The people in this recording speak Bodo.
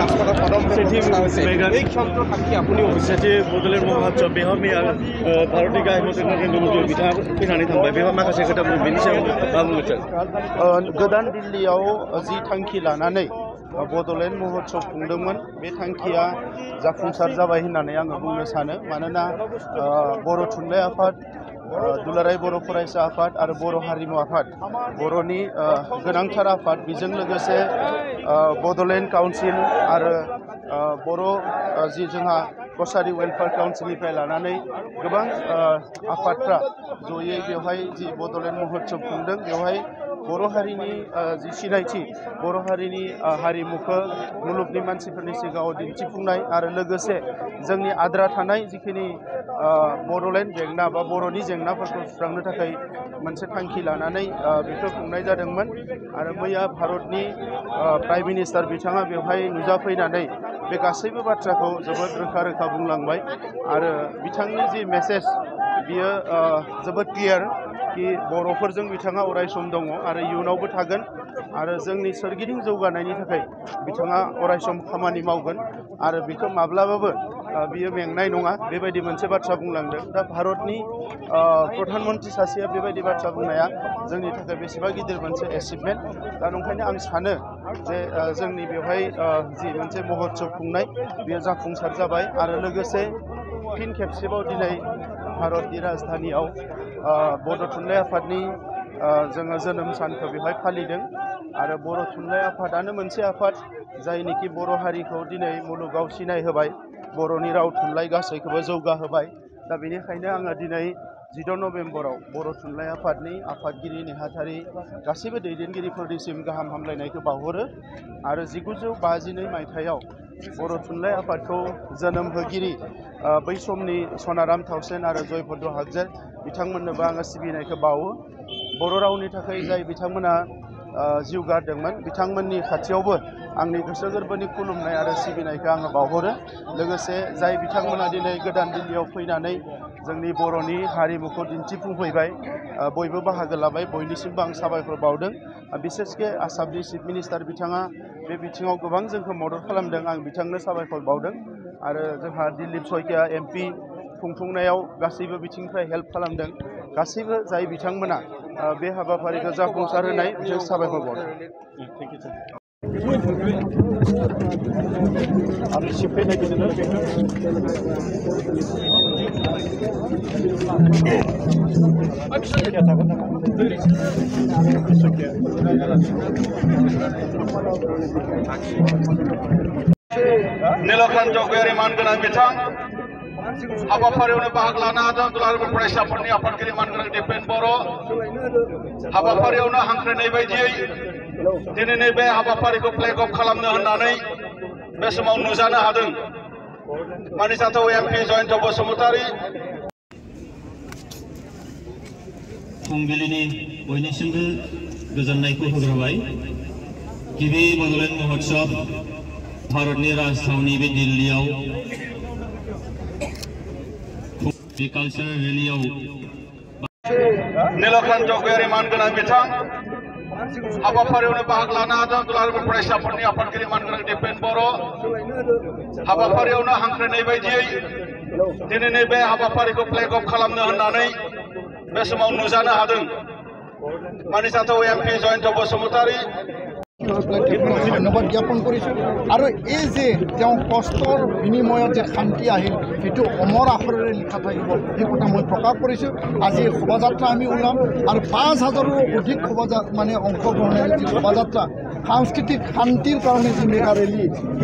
राजपथाव पदम এই ক্ষেত্ৰত থাকি আপুনি सेथि बड'लेण्ड महोत्सव बेयाव मैया भारतनि गाहाय मन्थ्रि नरेन्द्र मदि बिथाङा फैनानै थांबाय बेयाव माखासे खोथा बेनि सायाव मा बुंनो सानो गोदान दिल्लीयाव जि थांखि लानानै बड'लेण्ड महोत्सव खुंदोंमोन बे थांखिया जाफुंसार जाबाय होननानै आङो बुंनो सानो मानोना बर' थुनलाइ आफाद दुलाराय बर' फरायसा आफाद आरो बर' हारिमु आफाद बर'नि गोनांथार आफाद बेजों लोगोसे बड'लेण्ड काउन्सिल आरो बर' जि जोंहा कसारी वेलफेयार काउन्सिलनिफ्राय लानानै गोबां आफादफ्रा जयै बेवहाय जि बड'लेण्ड महोत्सव खुंदों बेवहाय बर' हारिनि जि सिनायथि बर' हारिनि हारिमुखौ मुलुगनि मानसिफोरनि सिगाङाव दिन्थिफुंनाय आरो लोगोसे जोंनि आद्रा थानाय जिखिनि बड'लेण्ड जेंना बा बर'नि जेंनाफोरखौ सुस्रांनो थाखाय मोनसे थांखि लानानै बेखौ खुंनाय जादोंमोन आरो मैया भारतनि प्राइम मिनिस्टार बिथाङा बेवहाय नुजाफैनानै बे गासैबो बाथ्राखौ जोबोद रोखा रोखा बुंलांबाय आरो बिथांनि जि मेसेज बियो जोबोद क्लियार कि बर'फोरजों बिथाङा अराय सम दङ आरो इयुनावबो थागोन आरो जोंनि सोरगिदिं जौगानायनि थाखाय बिथाङा अराय सम खामानि मावगोन आरो बेखौ माब्लाबाबो बियो मेंनाय नङा बेबायदि मोनसे बाथ्रा बुंलांदों दा भारतनि प्रधान मन्त्रि सासेया बेबायदि बाथ्रा बुंनाया जोंनि थाखाय बेसेबा गिदिर मोनसे एचिभमेन्ट दा ओंखायनो आं सानो जे जोंनि बेवहाय जि मोनसे महोत्सव खुंनाय बेयो जाफुंसार जाबाय आरो लोगोसे फिन खेबसेबाव दिनै भारतनि राजधानियाव बर' थुनलाइ आफादनि जोङो जोनोम सानखौ बेवहाय फालिदों आरो बर' थुनलाइ आफादानो मोनसे आफाद जायनिखि बर' हारिखौ दिनै मुलुगाव सिनाय होबाय बर'नि राव थुनलाइ गासैखौबो जौगाहोबाय दा बेनिखायनो आङो दिनै 14 नभेम्बराव बर' थुनलाइ आफादनि आफादगिरि नेहाथारि गासैबो दैदेनगिरिफोरनिसिम गाहाम हामलायनायखौ बावहरो आरो 1952 मायथाइयाव बर' थुनलाइ आफादखौ जोनोम होगिरि बै समनि सनाराम थावसेन आरो जयभद्र हागजेर बिथांमोननोबो आङो सिबिनायखौ बावो बर' रावनि थाखाय जाय बिथांमोना जिउ गारदोंमोन बिथांमोननि खाथियावबो आंनि गोसो गोरबोनि खुलुमनाय आरो सिबिनायखौ आङो बावहरो लोगोसे जाय बिथांमोना दिनै गोदान दिल्लीयाव फैनानै जोंनि बर'नि हारिमुखौ दिन्थिफुंफैबाय बयबो बाहागो लाबाय बयनिसिमबो आं साबायखर बावदों बिसेसके आसामनि चिफ मिनिस्टार बिथाङा बे बिथिङाव गोबां जोंखौ मदद खालामदों आं बिथांनो साबायखर बावदों आरो जोंहा दिलीप शइकिया MP खुंफुंनायाव गासैबो बिथिंनिफ्राय हेल्प खालामदों गासैबो जाय बिथांमोना बे हाबाफारिखौ जाफुंसार होनाय बिसोर साबायखर बावदों नीलकण्ठ गयारि मानगोनां बिथां हाबाफारियावनो बाहागो लानो हादों दुलाराय बर' फरायसा आफादनि आफादगिरि मानगोनां दिपेन बर' हाबाफारियावनो हांख्रायनाय बायदियै दिनैनि बे हाबाफारिखौ फ्लेग अफ खालामनो होननानै बे समाव नुजानो हादों मानिजाथाव MP जयन्त बसुमतारी फुंबिलिनि बयनिसिमबो गोजोननायखौ होग्रोबाय गिबि बड'लेण्ड महोत्सव भारतनि राजधानी बे दिल्लीयाव बे कालचारेल रेलियाव नीलकण्ठ गयारि मानगोनां बिथां हाबाफारियावनो बाहागो लानो हादों दुलाराय बर' फरायसा आफादनि आफादगिरि मानगोनां दिपेन बर' हाबाफारियावनो हांख्रायनाय बायदियै दिनैनि बे हाबाफारिखौ फ्लेग अफ खालामनो होननानै बे समाव नुजानो हादों मानिजाथाव MP जयन्त बसुमतारी ধন্যবাদ জ্ঞাপন কৰিছোঁ আৰু এই যে তেওঁ কষ্টৰ বিনিময়ত যে শান্তি আহিল সেইটো অমৰ আখৰেৰে লিখা থাকিব সেই কথা মই প্ৰকাশ কৰিছোঁ আজি শোভাযাত্ৰা আমি ওলাম আৰু 5,000ৰো অধিক অংশগ্ৰহণেৰে যি শোভাযাত্ৰা সাংস্কৃতিক শান্তিৰ কাৰণে যি মেগা ৰেলী